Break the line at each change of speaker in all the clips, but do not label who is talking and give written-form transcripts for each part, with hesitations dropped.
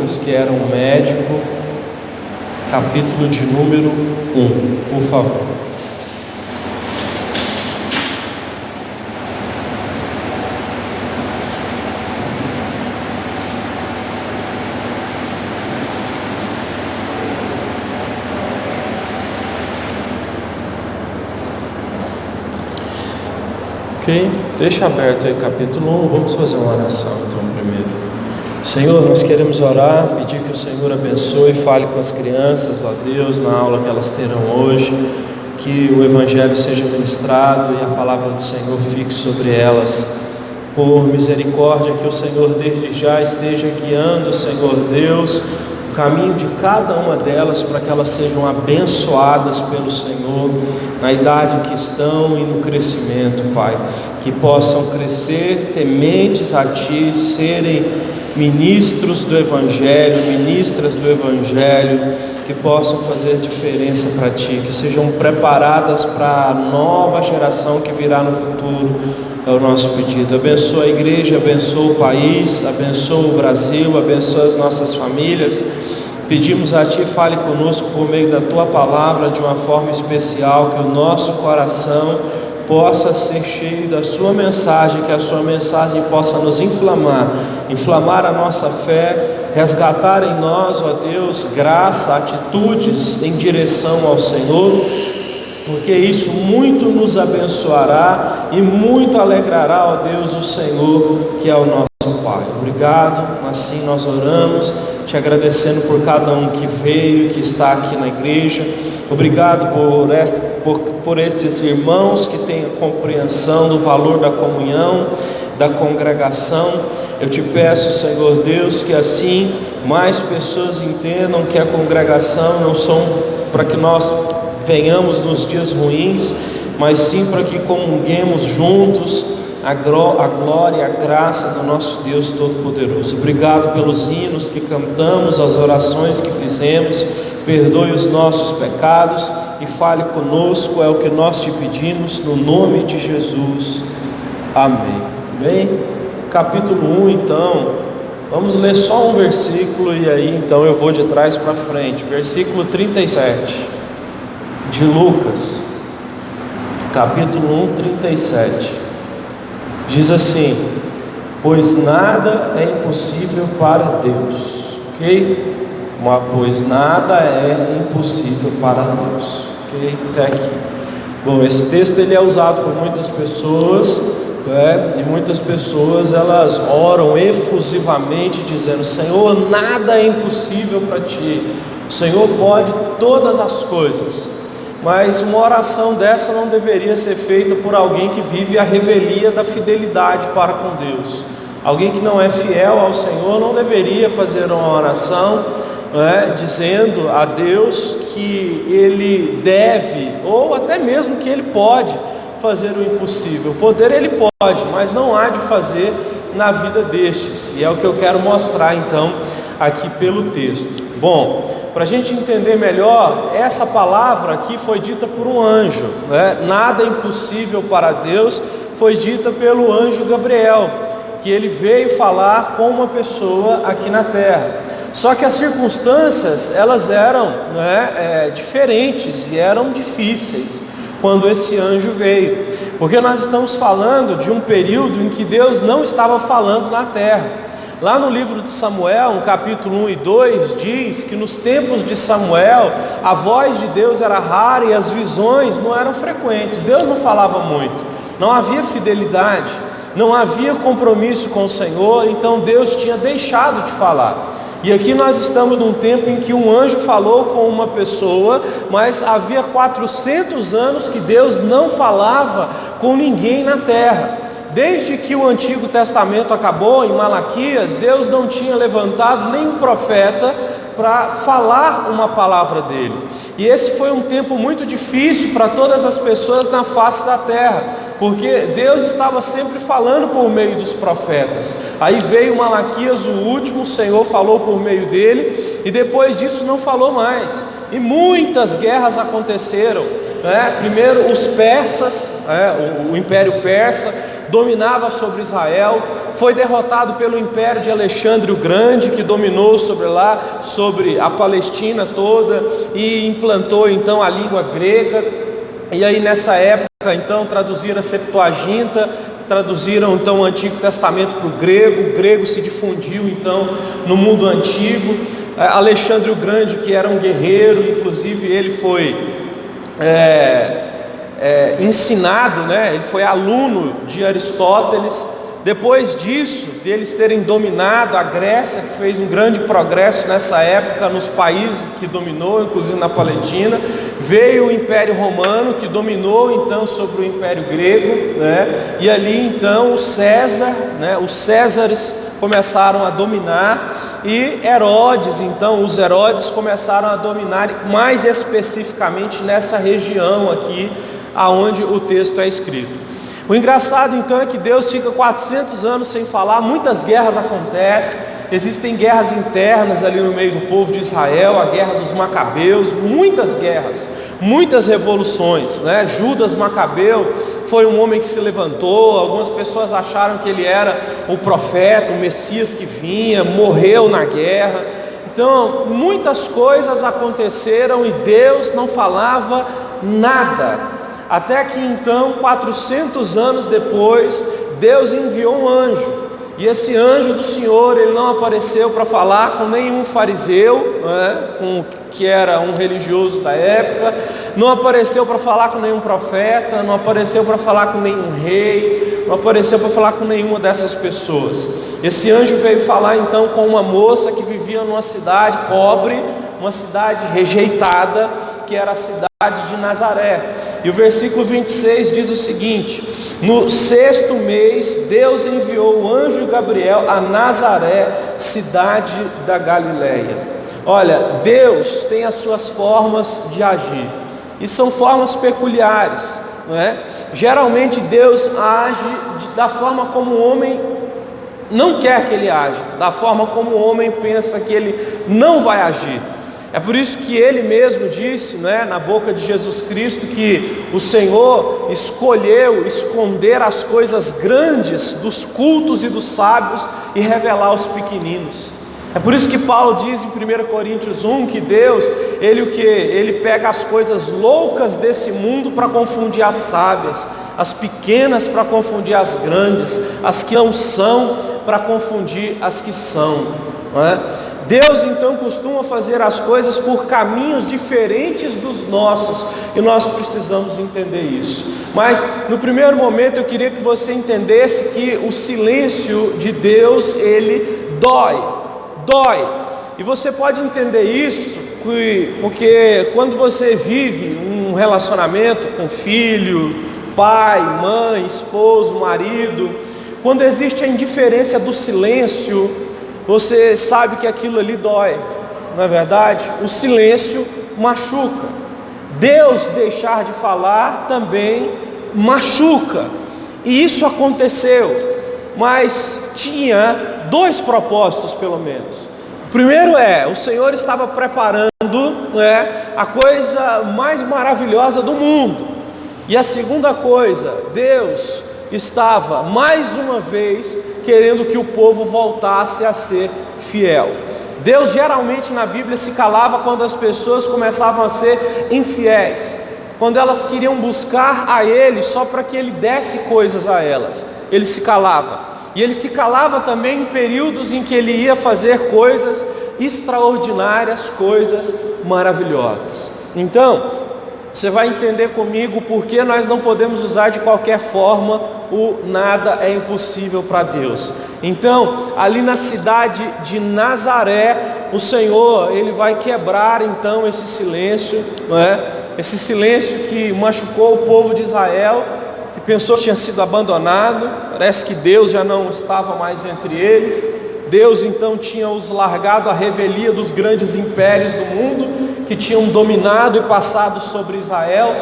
Lucas, que era um médico, capítulo de número 1, por favor. Ok? Deixa aberto aí capítulo 1, vamos fazer uma oração então primeiro. Senhor, nós queremos orar, pedir que o Senhor abençoe e fale com as crianças, ó Deus, na aula que elas terão hoje, que o Evangelho seja ministrado e a palavra do Senhor fique sobre elas. Por misericórdia, que o Senhor desde já esteja guiando, Senhor Deus, o caminho de cada uma delas, para que elas sejam abençoadas pelo Senhor, na idade que estão e no crescimento, Pai, que possam crescer tementes a Ti, serem ministros do Evangelho, ministras do Evangelho, que possam fazer diferença para Ti, que sejam preparadas para a nova geração que virá no futuro. É o nosso pedido. Abençoa a igreja, abençoa o país, abençoa o Brasil, abençoa as nossas famílias. Pedimos a Ti, fale conosco por meio da Tua palavra de uma forma especial, que o nosso coração possa ser cheio da Sua mensagem, que a Sua mensagem possa nos inflamar a nossa fé, resgatar em nós, ó Deus, graça, atitudes em direção ao Senhor, porque isso muito nos abençoará e muito alegrará, ó Deus, o Senhor, que é o nosso Pai. Obrigado, assim nós oramos, te agradecendo por cada um que veio, que está aqui na igreja. Obrigado por estes irmãos que têm a compreensão do valor da comunhão, da congregação. Eu te peço, Senhor Deus, que assim mais pessoas entendam que a congregação não são para que nós venhamos nos dias ruins, mas sim para que comunguemos juntos a glória e a graça do nosso Deus Todo-Poderoso. Obrigado pelos hinos que cantamos, as orações que fizemos. Perdoe os nossos pecados e fale conosco, é o que nós te pedimos, no nome de Jesus. Amém. Bem, capítulo 1 então, vamos ler só um versículo e aí então eu vou de trás para frente. Versículo 37 de Lucas, capítulo 1, 37, diz assim: pois nada é impossível para Deus, ok? Pois nada é impossível para Deus, ok? Até aqui. Bom, esse texto ele é usado por muitas pessoas, e muitas pessoas elas oram efusivamente dizendo: Senhor, nada é impossível para Ti, o Senhor pode todas as coisas. Mas uma oração dessa não deveria ser feita por alguém que vive a revelia da fidelidade para com Deus. Alguém que não é fiel ao Senhor não deveria fazer uma oração dizendo a Deus que Ele deve, ou até mesmo que Ele pode fazer o impossível. Poder Ele pode, mas não há de fazer na vida destes. E é o que eu quero mostrar então aqui pelo texto. Bom, para a gente entender melhor, essa palavra aqui foi dita por um anjo, Nada é impossível para Deus, foi dita pelo anjo Gabriel, que ele veio falar com uma pessoa aqui na terra. Só que as circunstâncias, elas eram diferentes e eram difíceis quando esse anjo veio, porque nós estamos falando de um período em que Deus não estava falando na terra. Lá no livro de Samuel, no capítulo 1 e 2, diz que nos tempos de Samuel, a voz de Deus era rara e as visões não eram frequentes. Deus não falava muito, não havia fidelidade, não havia compromisso com o Senhor, então Deus tinha deixado de falar. E aqui nós estamos num tempo em que um anjo falou com uma pessoa, mas havia 400 anos que Deus não falava com ninguém na terra. Desde que o Antigo Testamento acabou, em Malaquias, Deus não tinha levantado nenhum profeta para falar uma palavra dele. E esse foi um tempo muito difícil para todas as pessoas na face da terra, porque Deus estava sempre falando por meio dos profetas. Aí veio Malaquias, o último, o Senhor falou por meio dele, e depois disso não falou mais. E muitas guerras aconteceram, Primeiro os persas, o Império Persa. dominava sobre Israel, foi derrotado pelo império de Alexandre o Grande, que dominou sobre a Palestina toda e implantou então a língua grega. E aí nessa época então traduziram a Septuaginta, traduziram então o Antigo Testamento para o grego se difundiu então no mundo antigo. Alexandre o Grande, que era um guerreiro, inclusive ele foi ensinado, ele foi aluno de Aristóteles. Depois disso, deles terem dominado a Grécia, que fez um grande progresso nessa época nos países que dominou, inclusive na Palestina, veio o Império Romano, que dominou então sobre o Império Grego, e ali então os Césares começaram a dominar, e Herodes, então os Herodes começaram a dominar mais especificamente nessa região aqui, aonde o texto é escrito. O engraçado então é que Deus fica 400 anos sem falar, muitas guerras acontecem, existem guerras internas ali no meio do povo de Israel, a guerra dos Macabeus, muitas guerras, muitas revoluções, Judas Macabeu foi um homem que se levantou, algumas pessoas acharam que ele era o profeta, o Messias que vinha, morreu na guerra. Então muitas coisas aconteceram e Deus não falava nada. Até que então, 400 anos depois, Deus enviou um anjo. E esse anjo do Senhor, ele não apareceu para falar com nenhum fariseu, que era um religioso da época, não apareceu para falar com nenhum profeta, não apareceu para falar com nenhum rei, não apareceu para falar com nenhuma dessas pessoas. Esse anjo veio falar então com uma moça que vivia numa cidade pobre, uma cidade rejeitada, que era a cidade de Nazaré. E o versículo 26 diz o seguinte: no 6º mês, Deus enviou o anjo Gabriel a Nazaré, cidade da Galileia. Olha, Deus tem as suas formas de agir, e são formas peculiares, Geralmente Deus age da forma como o homem não quer que ele age, da forma como o homem pensa que ele não vai agir. É por isso que ele mesmo disse, na boca de Jesus Cristo, que o Senhor escolheu esconder as coisas grandes dos cultos e dos sábios e revelar aos pequeninos. É por isso que Paulo diz em 1 Coríntios 1 que Deus, ele pega as coisas loucas desse mundo para confundir as sábias, as pequenas para confundir as grandes, as que não são para confundir as que são, Deus então costuma fazer as coisas por caminhos diferentes dos nossos, e nós precisamos entender isso. Mas no primeiro momento eu queria que você entendesse que o silêncio de Deus, ele dói. E você pode entender isso porque quando você vive um relacionamento com filho, pai, mãe, esposo, marido, quando existe a indiferença do silêncio, você sabe que aquilo ali dói, não é verdade? O silêncio machuca. Deus deixar de falar também machuca. E isso aconteceu, mas tinha 2 propósitos pelo menos. O primeiro o Senhor estava preparando a coisa mais maravilhosa do mundo. E a segunda coisa, Deus estava mais uma vez querendo que o povo voltasse a ser fiel. Deus geralmente na Bíblia se calava quando as pessoas começavam a ser infiéis, quando elas queriam buscar a Ele só para que Ele desse coisas a elas. Ele se calava. E Ele se calava também em períodos em que Ele ia fazer coisas extraordinárias, coisas maravilhosas. Então, você vai entender comigo porque nós não podemos usar de qualquer forma o nada é impossível para Deus. Então, ali na cidade de Nazaré, o Senhor, Ele vai quebrar então esse silêncio, Esse silêncio que machucou o povo de Israel, que pensou que tinha sido abandonado. Parece que Deus já não estava mais entre eles. Deus então tinha os largado à revelia dos grandes impérios do mundo, que tinham dominado e passado sobre Israel,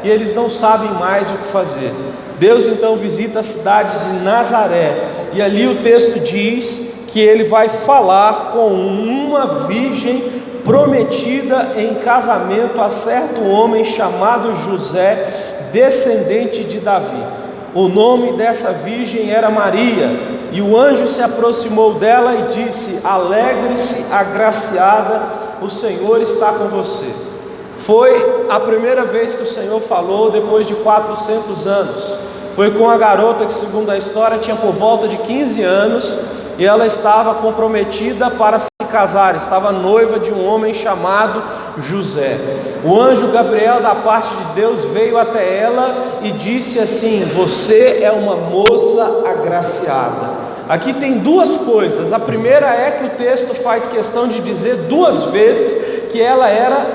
e eles não sabem mais o que fazer. Deus então visita a cidade de Nazaré, e ali o texto diz que Ele vai falar com uma virgem prometida em casamento a certo homem chamado José, descendente de Davi. O nome dessa virgem era Maria. E o anjo se aproximou dela e disse: alegre-se, agraciada, o Senhor está com você. Foi a primeira vez que o Senhor falou depois de 400 anos. Foi com a garota que, segundo a história, tinha por volta de 15 anos, e ela estava comprometida para se casar, estava noiva de um homem chamado José. O anjo Gabriel, da parte de Deus, veio até ela e disse assim: você é uma moça agraciada. Aqui tem duas coisas. A primeira é que o texto faz questão de dizer duas vezes que ela era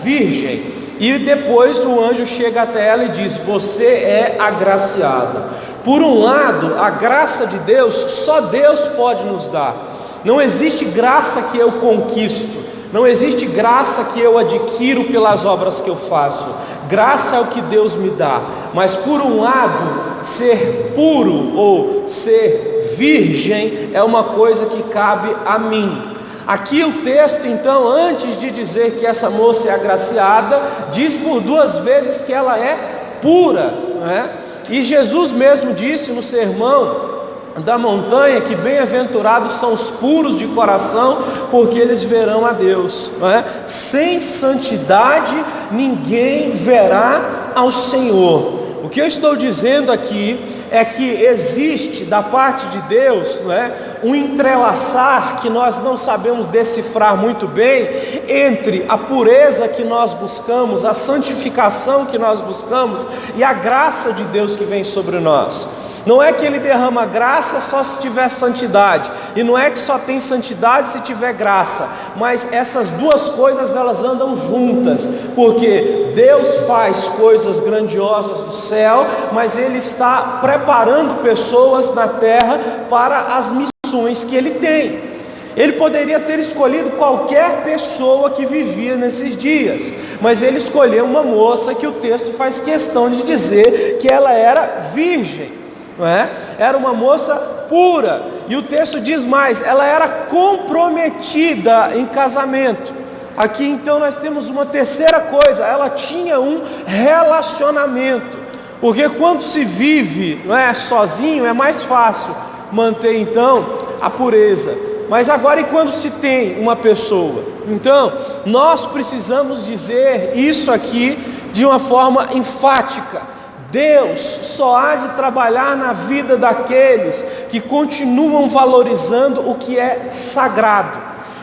virgem, e depois o anjo chega até ela e diz: você é agraciada. Por um lado, a graça de Deus, só Deus pode nos dar. Não existe graça que eu conquisto, não existe graça que eu adquiro pelas obras que eu faço. Graça é o que Deus me dá. Mas por um lado, ser puro ou ser virgem é uma coisa que cabe a mim. Aqui o texto, então, antes de dizer que essa moça é agraciada, diz por duas vezes que ela é pura, né? E Jesus mesmo disse no sermão da montanha que bem-aventurados são os puros de coração, porque eles verão a Deus, não é? Sem santidade ninguém verá ao Senhor. O que eu estou dizendo aqui é que existe da parte de Deus, não é, um entrelaçar que nós não sabemos decifrar muito bem entre a pureza que nós buscamos, a santificação que nós buscamos e a graça de Deus que vem sobre nós. Não é que Ele derrama graça só se tiver santidade, e não é que só tem santidade se tiver graça, mas essas duas coisas elas andam juntas, porque Deus faz coisas grandiosas do céu, mas Ele está preparando pessoas na terra para as missões que Ele tem. Ele poderia ter escolhido qualquer pessoa que vivia nesses dias, mas Ele escolheu uma moça que o texto faz questão de dizer que ela era virgem. Não é? Era uma moça pura, e o texto diz mais, ela era comprometida em casamento. Aqui então nós temos uma terceira coisa, ela tinha um relacionamento, porque quando se vive, não é, sozinho, é mais fácil manter então a pureza, mas agora e quando se tem uma pessoa? Então nós precisamos dizer isso aqui de uma forma enfática: Deus só há de trabalhar na vida daqueles que continuam valorizando o que é sagrado.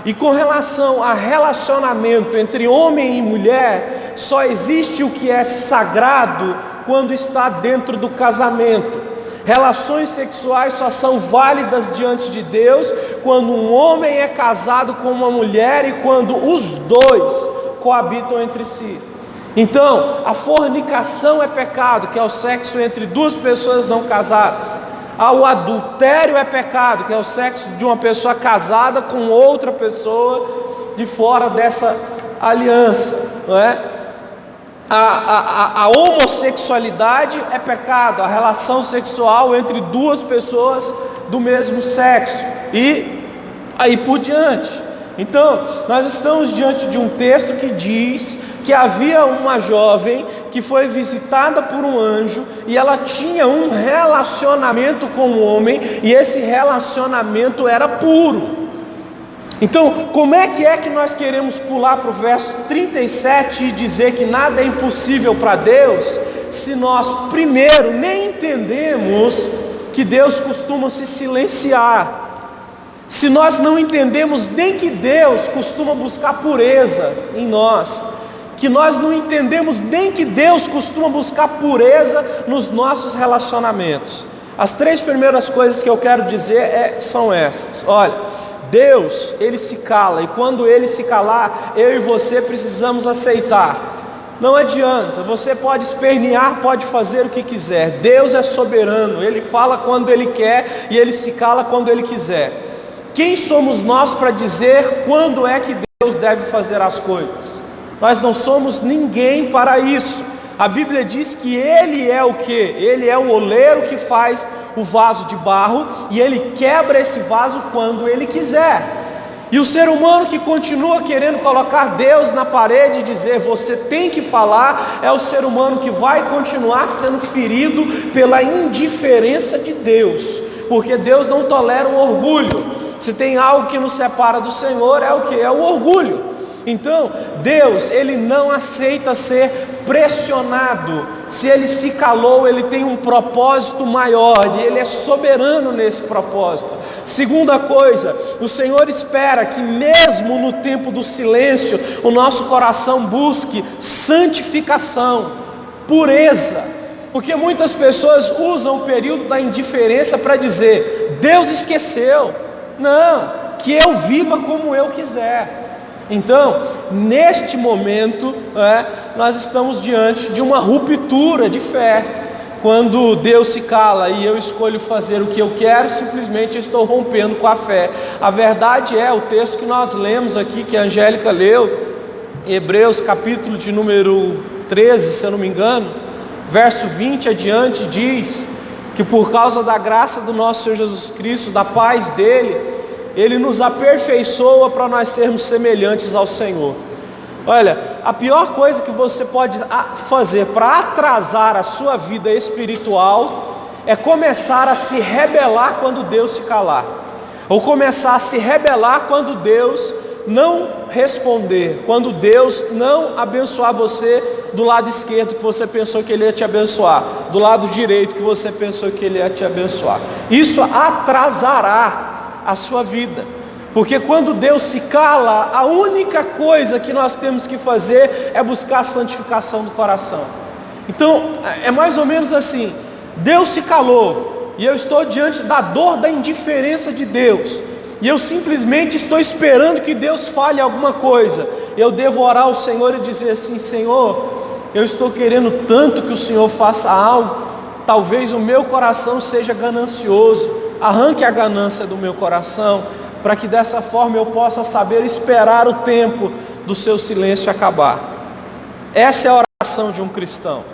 E com relação a relacionamento entre homem e mulher, só existe o que é sagrado quando está dentro do casamento. Relações sexuais só são válidas diante de Deus quando um homem é casado com uma mulher e quando os dois coabitam entre si. Então, a fornicação é pecado, que é o sexo entre duas pessoas não casadas. O adultério é pecado, que é o sexo de uma pessoa casada com outra pessoa de fora dessa aliança, não é? A homossexualidade é pecado, a relação sexual entre duas pessoas do mesmo sexo, e aí por diante. Então, nós estamos diante de um texto que diz que havia uma jovem que foi visitada por um anjo, e ela tinha um relacionamento com o homem, e esse relacionamento era puro. Então, como é que nós queremos pular para o verso 37 e dizer que nada é impossível para Deus, se nós primeiro nem entendemos que Deus costuma se silenciar? Se nós não entendemos nem que Deus costuma buscar pureza em nós, que nós não entendemos nem que Deus costuma buscar pureza nos nossos relacionamentos. As três primeiras coisas que eu quero dizer são essas. Olha, Deus, Ele se cala, e quando Ele se calar, eu e você precisamos aceitar. Não adianta, você pode espernear, pode fazer o que quiser, Deus é soberano, Ele fala quando Ele quer e Ele se cala quando Ele quiser. Quem somos nós para dizer quando é que Deus deve fazer as coisas? Nós não somos ninguém para isso. A Bíblia diz que Ele é o quê? Ele é o oleiro que faz o vaso de barro, e Ele quebra esse vaso quando Ele quiser. E o ser humano que continua querendo colocar Deus na parede e dizer você tem que falar, é o ser humano que vai continuar sendo ferido pela indiferença de Deus, porque Deus não tolera o orgulho. Se tem algo que nos separa do Senhor, é o que? É o orgulho. Então, Deus, Ele não aceita ser pressionado. Se Ele se calou, Ele tem um propósito maior, e Ele é soberano nesse propósito. Segunda coisa, o Senhor espera que mesmo no tempo do silêncio, o nosso coração busque santificação, pureza. Porque muitas pessoas usam o período da indiferença para dizer, Deus esqueceu. Não, que eu viva como eu quiser. Então, neste momento, nós estamos diante de uma ruptura de fé. Quando Deus se cala e eu escolho fazer o que eu quero, simplesmente eu estou rompendo com a fé. A verdade é, o texto que nós lemos aqui, que a Angélica leu, Hebreus capítulo de número 13, se eu não me engano, verso 20 adiante, diz que por causa da graça do nosso Senhor Jesus Cristo, da paz dele, Ele nos aperfeiçoa para nós sermos semelhantes ao Senhor. Olha, a pior coisa que você pode fazer para atrasar a sua vida espiritual é começar a se rebelar quando Deus se calar, ou começar a se rebelar quando Deus não responder, quando Deus não abençoar você do lado esquerdo que você pensou que Ele ia te abençoar, do lado direito que você pensou que Ele ia te abençoar. Isso atrasará a sua vida, porque quando Deus se cala, a única coisa que nós temos que fazer é buscar a santificação do coração. Então, é mais ou menos assim, Deus se calou, e eu estou diante da dor da indiferença de Deus, e eu simplesmente estou esperando que Deus fale alguma coisa. Eu devo orar ao Senhor e dizer assim, Senhor, eu estou querendo tanto que o Senhor faça algo, talvez o meu coração seja ganancioso, arranque a ganância do meu coração, para que dessa forma eu possa saber esperar o tempo do seu silêncio acabar. Essa é a oração de um cristão.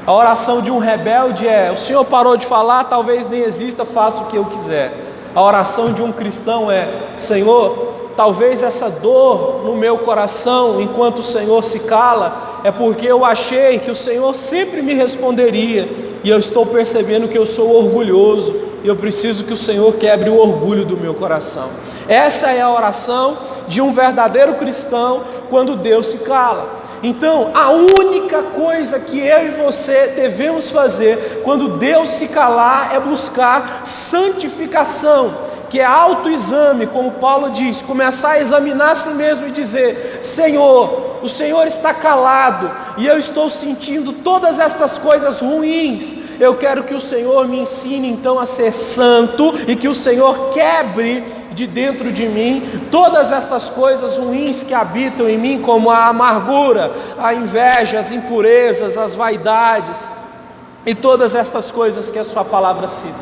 A oração de um rebelde é, o Senhor parou de falar, talvez nem exista, faça o que eu quiser. A oração de um cristão é, Senhor, talvez essa dor no meu coração, enquanto o Senhor se cala, é porque eu achei que o Senhor sempre me responderia, e eu estou percebendo que eu sou orgulhoso, e eu preciso que o Senhor quebre o orgulho do meu coração. Essa é a oração de um verdadeiro cristão quando Deus se cala. Então, a única coisa que eu e você devemos fazer quando Deus se calar é buscar santificação, que é autoexame, como Paulo diz, começar a examinar a si mesmo e dizer, Senhor, o Senhor está calado, e eu estou sentindo todas estas coisas ruins, eu quero que o Senhor me ensine então a ser santo, e que o Senhor quebre de dentro de mim todas essas coisas ruins que habitam em mim, como a amargura, a inveja, as impurezas, as vaidades, e todas estas coisas que a sua palavra cita,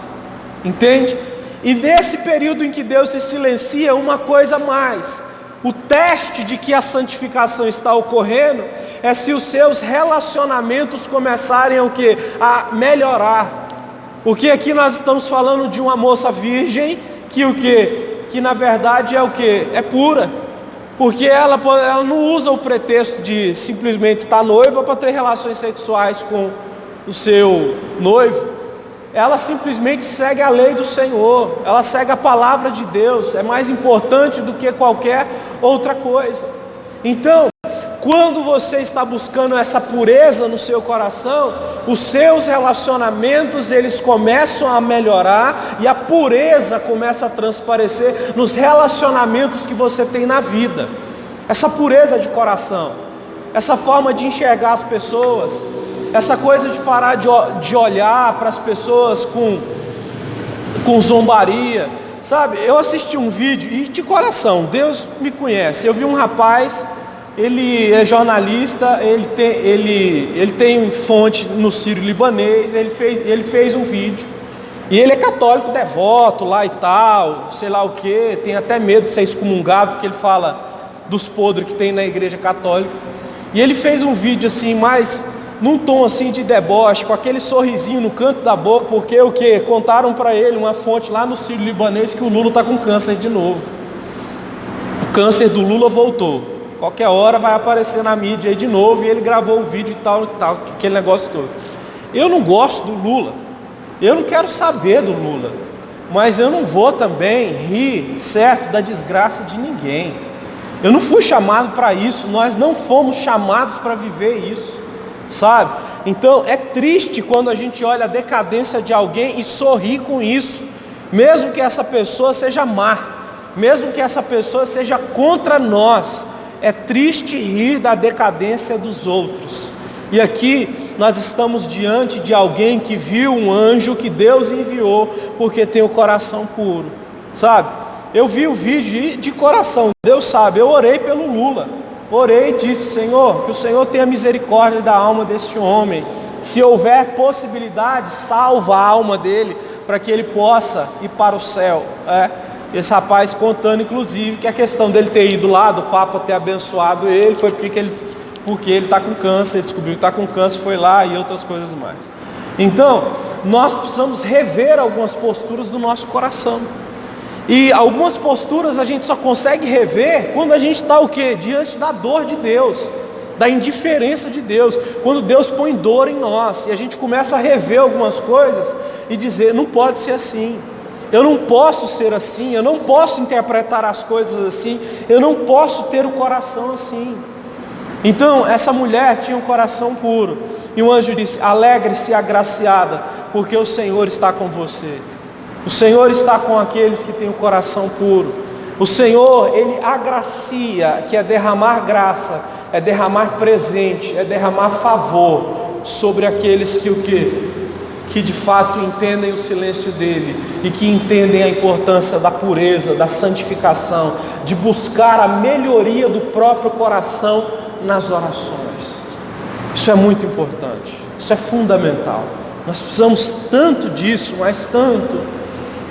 entende? E nesse período em que Deus se silencia, uma coisa mais, o teste de que a santificação está ocorrendo, é se os seus relacionamentos começarem o quê? A melhorar. Porque aqui nós estamos falando de uma moça virgem, que o quê? Que na verdade é o quê? É pura. Porque ela não usa o pretexto de simplesmente estar noiva para ter relações sexuais com o seu noivo. Ela simplesmente segue a lei do Senhor, ela segue a palavra de Deus, é mais importante do que qualquer outra coisa. Então, quando você está buscando essa pureza no seu coração, os seus relacionamentos eles começam a melhorar, e a pureza começa a transparecer nos relacionamentos que você tem na vida. Essa pureza de coração, essa forma de enxergar as pessoas, essa coisa de parar de olhar para as pessoas com zombaria, sabe? Eu assisti um vídeo, e de coração, Deus me conhece, eu vi um rapaz, ele é jornalista, ele tem fonte no Sírio-Libanês, ele fez um vídeo, e ele é católico devoto lá e tal, sei lá o que, tem até medo de ser excomungado, porque ele fala dos podres que tem na igreja católica, e ele fez um vídeo assim, mais num tom assim de deboche, com aquele sorrisinho no canto da boca, porque o que? Contaram para ele uma fonte lá no Sírio-Libanês que o Lula está com câncer de novo. câncer do Lula voltou. Qualquer hora vai aparecer na mídia aí de novo, e ele gravou o vídeo e tal, aquele negócio todo. Eu não gosto do Lula, eu não quero saber do Lula, mas eu não vou também rir, certo, da desgraça de ninguém. Eu não fui chamado para isso, nós não fomos chamados para viver isso, sabe? Então é triste quando a gente olha a decadência de alguém e sorri com isso, mesmo que essa pessoa seja má, mesmo que essa pessoa seja contra nós. É triste rir da decadência dos outros. E aqui nós estamos diante de alguém que viu um anjo que Deus enviou, porque tem o coração puro, sabe? Eu vi o vídeo de coração, Deus sabe, eu orei pelo Lula, orei e disse: Senhor, que o Senhor tenha misericórdia da alma desse homem, se houver possibilidade, salva a alma dele, para que ele possa ir para o céu. Esse rapaz contando, inclusive, que a questão dele ter ido lá, do Papa ter abençoado ele, foi porque ele está com câncer, ele descobriu que está com câncer, foi lá e outras coisas mais. Então, nós precisamos rever algumas posturas do nosso coração. E algumas posturas a gente só consegue rever quando a gente está o quê? Diante da dor de Deus, da indiferença de Deus, quando Deus põe dor em nós, e a gente começa a rever algumas coisas e dizer: não pode ser assim, eu não posso ser assim, eu não posso interpretar as coisas assim, eu não posso ter o coração assim. Então essa mulher tinha um coração puro, e o anjo disse: alegre-se, agraciada, porque o Senhor está com você. O Senhor está com aqueles que têm o coração puro. O Senhor, Ele agracia, que é derramar graça, é derramar presente, é derramar favor sobre aqueles que de fato entendem o silêncio dEle e que entendem a importância da pureza, da santificação, de buscar a melhoria do próprio coração nas orações. Isso é muito importante, isso é fundamental. Nós precisamos tanto disso, mas tanto,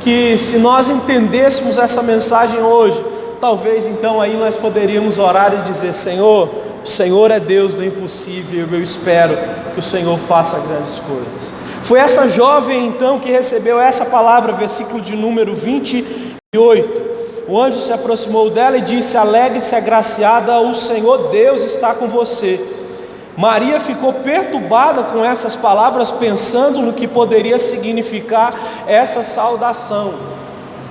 que se nós entendêssemos essa mensagem hoje, talvez então aí nós poderíamos orar e dizer: Senhor, o Senhor é Deus do impossível, eu espero que o Senhor faça grandes coisas. Foi essa jovem então que recebeu essa palavra, versículo de número 28. O anjo se aproximou dela e disse: alegre-se, agraciada, o Senhor Deus está com você. Maria ficou perturbada com essas palavras, pensando no que poderia significar essa saudação.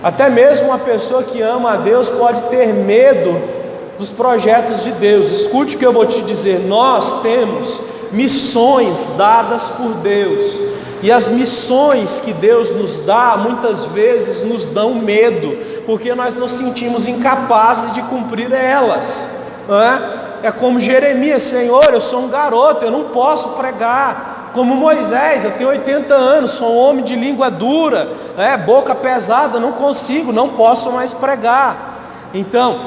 Até mesmo uma pessoa que ama a Deus pode ter medo dos projetos de Deus. Escute o que eu vou te dizer: nós temos missões dadas por Deus, e as missões que Deus nos dá, muitas vezes nos dão medo, porque nós nos sentimos incapazes de cumprir elas, não é? É como Jeremias: Senhor, eu sou um garoto, eu não posso pregar. Como Moisés: eu tenho 80 anos, sou um homem de língua dura, boca pesada, não consigo, não posso mais pregar. Então,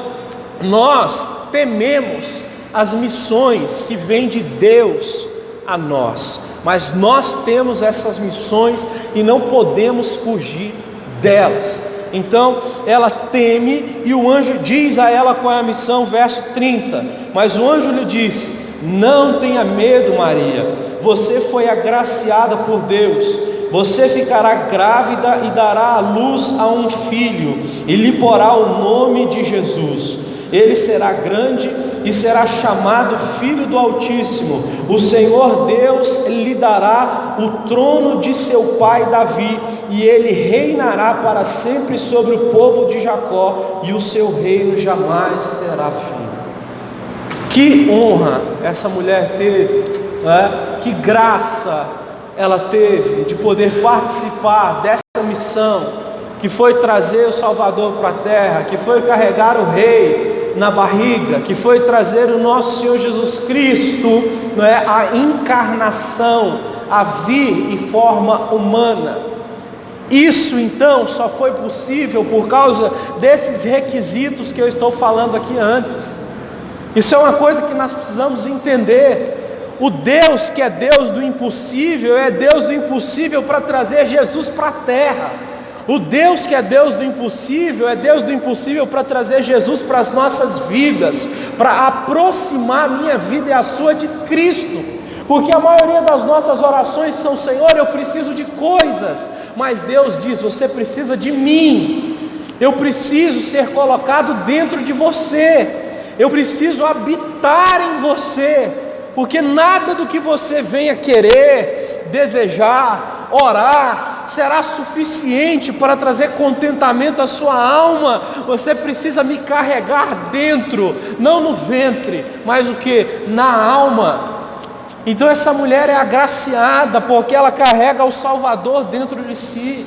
nós tememos as missões se vêm de Deus a nós, mas nós temos essas missões e não podemos fugir delas. Então ela teme, e o anjo diz a ela qual é a missão, verso 30. Mas o anjo lhe disse: não tenha medo, Maria, você foi agraciada por Deus, você ficará grávida e dará à luz a um filho, e lhe porá o nome de Jesus. Ele será grande e será chamado Filho do Altíssimo. O Senhor Deus lhe dará o trono de seu pai Davi, e ele reinará para sempre sobre o povo de Jacó, e o seu reino jamais terá fim. Que honra essa mulher teve, que graça ela teve de poder participar dessa missão, que foi trazer o Salvador para a terra, que foi carregar o Rei na barriga, que foi trazer o nosso Senhor Jesus Cristo, a encarnação, a vir em forma humana. Isso então só foi possível por causa desses requisitos que eu estou falando aqui antes. Isso é uma coisa que nós precisamos entender. O Deus que é Deus do impossível, é Deus do impossível para trazer Jesus para a terra. O Deus que é Deus do impossível, é Deus do impossível para trazer Jesus para as nossas vidas, para aproximar a minha vida e a sua de Cristo. Porque a maioria das nossas orações são: Senhor, eu preciso de coisas. Mas Deus diz: você precisa de mim. eu preciso ser colocado dentro de você, eu preciso habitar em você, porque nada do que você venha querer, desejar, orar, será suficiente para trazer contentamento à sua alma. Você precisa me carregar dentro, não no ventre, mas o que? Na alma. Então essa mulher é agraciada, porque ela carrega o Salvador dentro de si,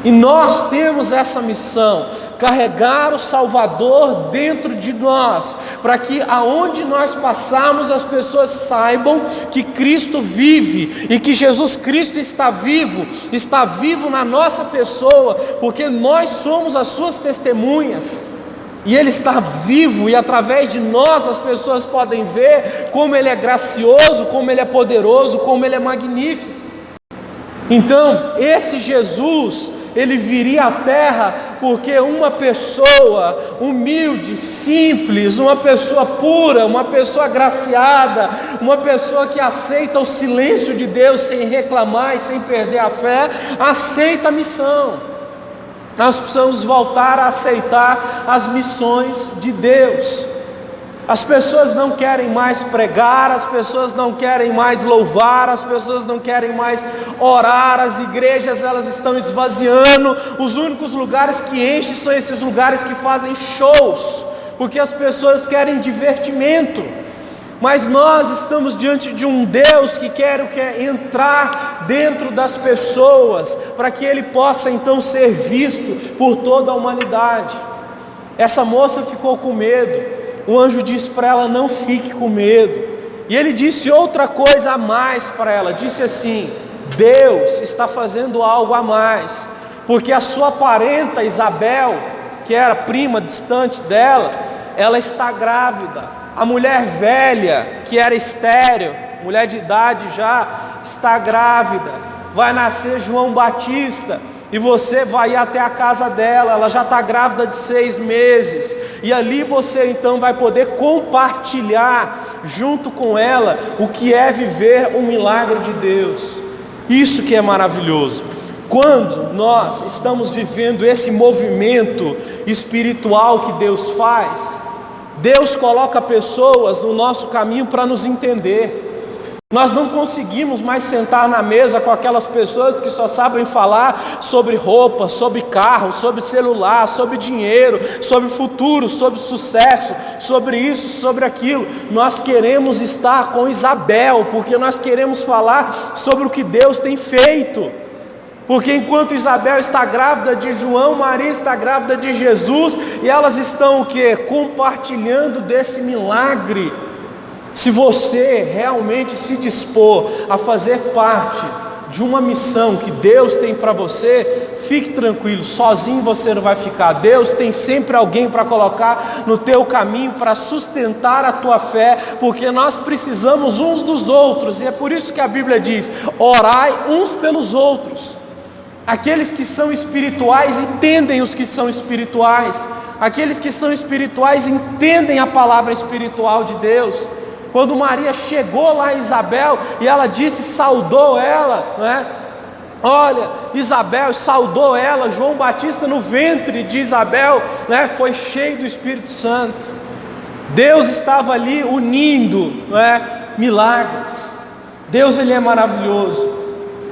e nós temos essa missão, carregar o Salvador dentro de nós, para que aonde nós passarmos as pessoas saibam que Cristo vive, e que Jesus Cristo está vivo na nossa pessoa, porque nós somos as suas testemunhas, e Ele está vivo, e através de nós as pessoas podem ver como Ele é gracioso, como Ele é poderoso, como Ele é magnífico. Então esse Jesus, Ele viria à terra porque uma pessoa humilde, simples, uma pessoa pura, uma pessoa agraciada, uma pessoa que aceita o silêncio de Deus sem reclamar e sem perder a fé, aceita a missão. Nós precisamos voltar a aceitar as missões de Deus. As pessoas não querem mais pregar, as pessoas não querem mais louvar, as pessoas não querem mais orar, as igrejas elas estão esvaziando, os únicos lugares que enchem são esses lugares que fazem shows, porque as pessoas querem divertimento. Mas nós estamos diante de um Deus que quer entrar dentro das pessoas, para que Ele possa então ser visto por toda a humanidade. Essa moça ficou com medo, o anjo disse para ela: não fique com medo, e ele disse outra coisa a mais para ela, disse assim: Deus está fazendo algo a mais, porque a sua parenta Isabel, que era prima distante dela, ela está grávida. A mulher velha, que era estéril, mulher de idade já, está grávida, vai nascer João Batista, e você vai ir até a casa dela, ela já está grávida de 6 meses, e ali você então vai poder compartilhar junto com ela o que é viver um milagre de Deus. Isso que é maravilhoso. Quando nós estamos vivendo esse movimento espiritual que Deus faz, Deus coloca pessoas no nosso caminho para nos entender. Nós não conseguimos mais sentar na mesa com aquelas pessoas que só sabem falar sobre roupa, sobre carro, sobre celular, sobre dinheiro, sobre futuro, sobre sucesso, sobre isso, sobre aquilo. Nós queremos estar com Isabel, porque nós queremos falar sobre o que Deus tem feito. Porque enquanto Isabel está grávida de João, Maria está grávida de Jesus, e elas estão o quê? Compartilhando desse milagre. Se você realmente se dispor a fazer parte de uma missão que Deus tem para você, fique tranquilo, sozinho você não vai ficar. Deus tem sempre alguém para colocar no teu caminho, para sustentar a tua fé, porque nós precisamos uns dos outros, e é por isso que a Bíblia diz: orai uns pelos outros. Aqueles que são espirituais entendem os que são espirituais. Aqueles que são espirituais entendem a palavra espiritual de Deus. Quando Maria chegou lá em Isabel e ela disse, saudou ela, né? Olha, Isabel saudou ela, João Batista no ventre de Isabel, né? Foi cheio do Espírito Santo. Deus estava ali unindo, né? Milagres. Deus, Ele é maravilhoso.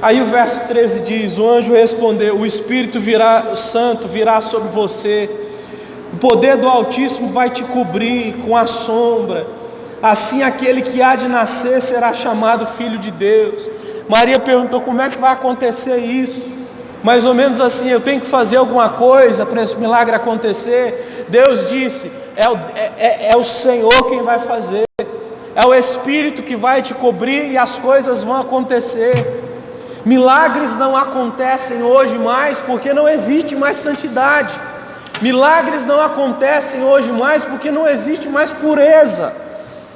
Aí o verso 13 diz: o anjo respondeu: o Espírito Santo virá sobre você, o poder do Altíssimo vai te cobrir com a sombra, assim aquele que há de nascer será chamado Filho de Deus. Maria perguntou: como é que vai acontecer isso? Mais ou menos assim: eu tenho que fazer alguma coisa para esse milagre acontecer? Deus disse: é o Senhor quem vai fazer, é o Espírito que vai te cobrir e as coisas vão acontecer. Milagres não acontecem hoje mais porque não existe mais santidade. Milagres não acontecem hoje mais porque não existe mais pureza.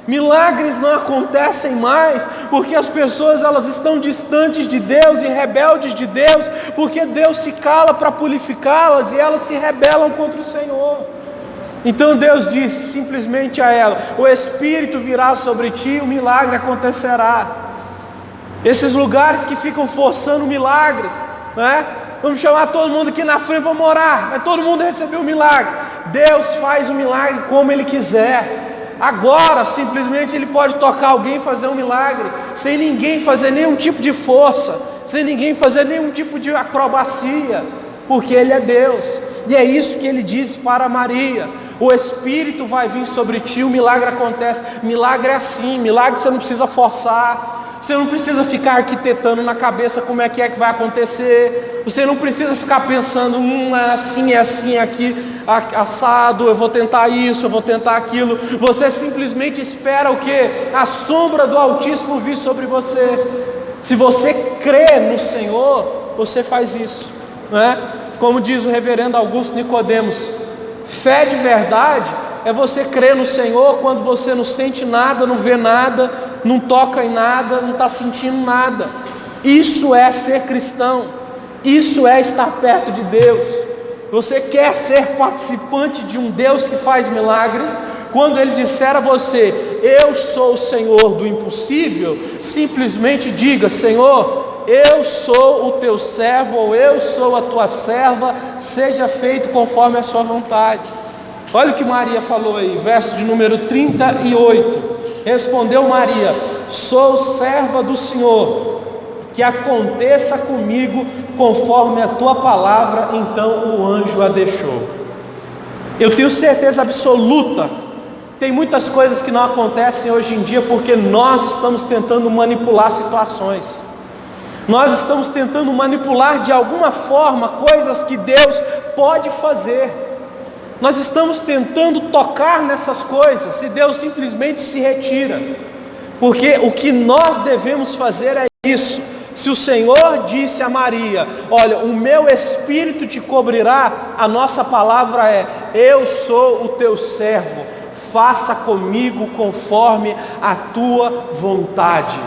Milagres não acontecem mais porque as pessoas elas estão distantes de Deus e rebeldes de Deus, porque Deus se cala para purificá-las e elas se rebelam contra o Senhor. Então Deus disse simplesmente a ela: o Espírito virá sobre ti e o milagre acontecerá. Esses lugares que ficam forçando milagres, né? Vamos chamar todo mundo aqui na frente, vamos orar. Vai todo mundo receber o milagre. Deus faz o milagre como Ele quiser. Agora, simplesmente Ele pode tocar alguém e fazer um milagre, sem ninguém fazer nenhum tipo de força, sem ninguém fazer nenhum tipo de acrobacia, porque Ele é Deus. E é isso que Ele disse para Maria: o Espírito vai vir sobre ti, o milagre acontece. Milagre é assim, milagre você não precisa forçar. Você não precisa ficar arquitetando na cabeça como é que vai acontecer. Você não precisa ficar pensando, é assim, é aqui, assado, eu vou tentar isso, eu vou tentar aquilo. Você simplesmente espera o quê? A sombra do Altíssimo vir sobre você. Se você crê no Senhor, você faz isso, não é? Como diz o reverendo Augusto Nicodemos, fé de verdade é você crer no Senhor quando você não sente nada, não vê nada, não toca em nada, não está sentindo nada. Isso é ser cristão, isso é estar perto de Deus. Você quer ser participante de um Deus que faz milagres? Quando Ele disser a você, eu sou o Senhor do impossível, simplesmente diga: Senhor, eu sou o teu servo, ou eu sou a tua serva, seja feito conforme a sua vontade. Olha o que Maria falou aí, verso de número 38. Respondeu Maria: sou serva do Senhor, que aconteça comigo conforme a tua palavra. Então o anjo a deixou. Eu tenho certeza absoluta, tem muitas coisas que não acontecem hoje em dia porque nós estamos tentando manipular situações. Nós estamos tentando manipular de alguma forma coisas que Deus pode fazer. Nós estamos tentando tocar nessas coisas e Deus simplesmente se retira. Porque o que nós devemos fazer é isso. Se o Senhor disse a Maria: olha, o meu Espírito te cobrirá, a nossa palavra é: eu sou o teu servo, faça comigo conforme a tua vontade.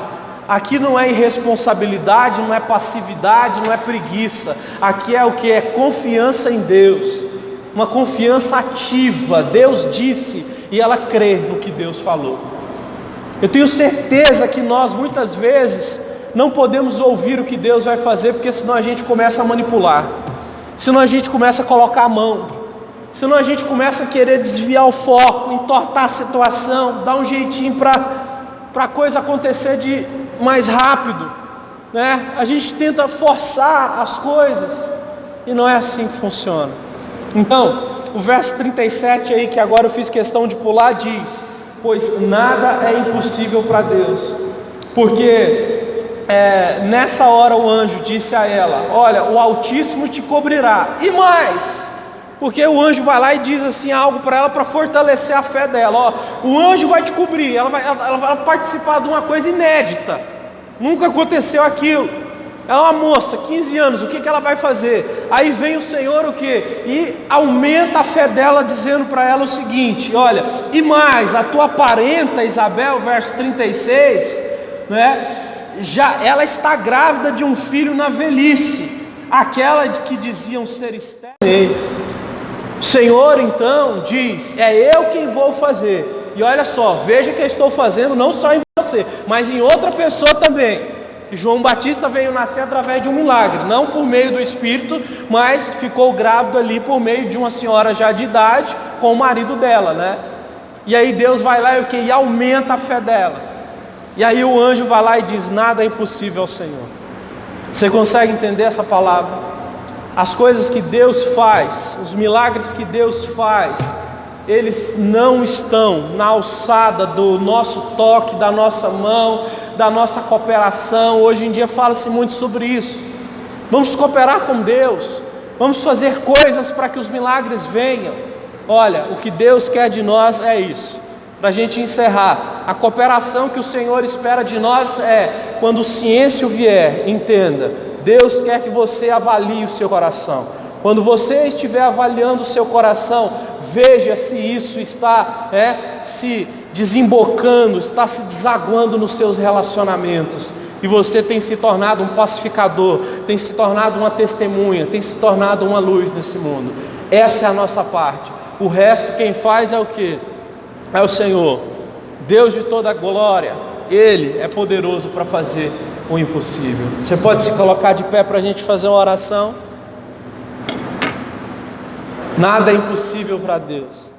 Aqui não é irresponsabilidade, não é passividade, não é preguiça. Aqui é o que? É confiança em Deus. Uma confiança ativa. Deus disse e ela crê no que Deus falou. Eu tenho certeza que nós muitas vezes não podemos ouvir o que Deus vai fazer, porque senão a gente começa a manipular, senão a gente começa a colocar a mão, senão a gente começa a querer desviar o foco, entortar a situação, dar um jeitinho para a coisa acontecer de mais rápido, né? A gente tenta forçar as coisas e não é assim que funciona. Então, o verso 37 aí, que agora eu fiz questão de pular, diz: pois nada é impossível para Deus. Porque nessa hora o anjo disse a ela: olha, o Altíssimo te cobrirá. E mais, porque o anjo vai lá e diz assim algo para ela, para fortalecer a fé dela. Ó, o anjo vai te cobrir, ela vai participar de uma coisa inédita, nunca aconteceu aquilo. Ela é uma moça, 15 anos, o que ela vai fazer? Aí vem o Senhor o quê? E aumenta a fé dela, dizendo para ela o seguinte: olha, e mais, a tua parenta Isabel, verso 36, né? Ela está grávida de um filho na velhice, aquela que diziam ser estéril. O Senhor então diz: é eu quem vou fazer. E olha só, veja que eu estou fazendo não só em você, mas em outra pessoa também. Que João Batista veio nascer através de um milagre, não por meio do Espírito, mas ficou grávido ali por meio de uma senhora já de idade, com o marido dela, né? E aí Deus vai lá e aumenta a fé dela. E aí o anjo vai lá e diz: nada é impossível ao Senhor. Você consegue entender essa palavra? As coisas que Deus faz, os milagres que Deus faz, eles não estão na alçada do nosso toque, da nossa mão, da nossa cooperação. Hoje em dia fala-se muito sobre isso. Vamos cooperar com Deus, vamos fazer coisas para que os milagres venham. Olha, o que Deus quer de nós é isso. Para a gente encerrar, a cooperação que o Senhor espera de nós é: quando o silêncio vier, entenda, Deus quer que você avalie o seu coração. Quando você estiver avaliando o seu coração, veja se isso está se desembocando, está se desaguando nos seus relacionamentos, e você tem se tornado um pacificador, tem se tornado uma testemunha, tem se tornado uma luz nesse mundo. Essa é a nossa parte. O resto quem faz é o quê? É o Senhor, Deus de toda a glória. Ele é poderoso para fazer o impossível. Você pode se colocar de pé para a gente fazer uma oração? Nada é impossível para Deus.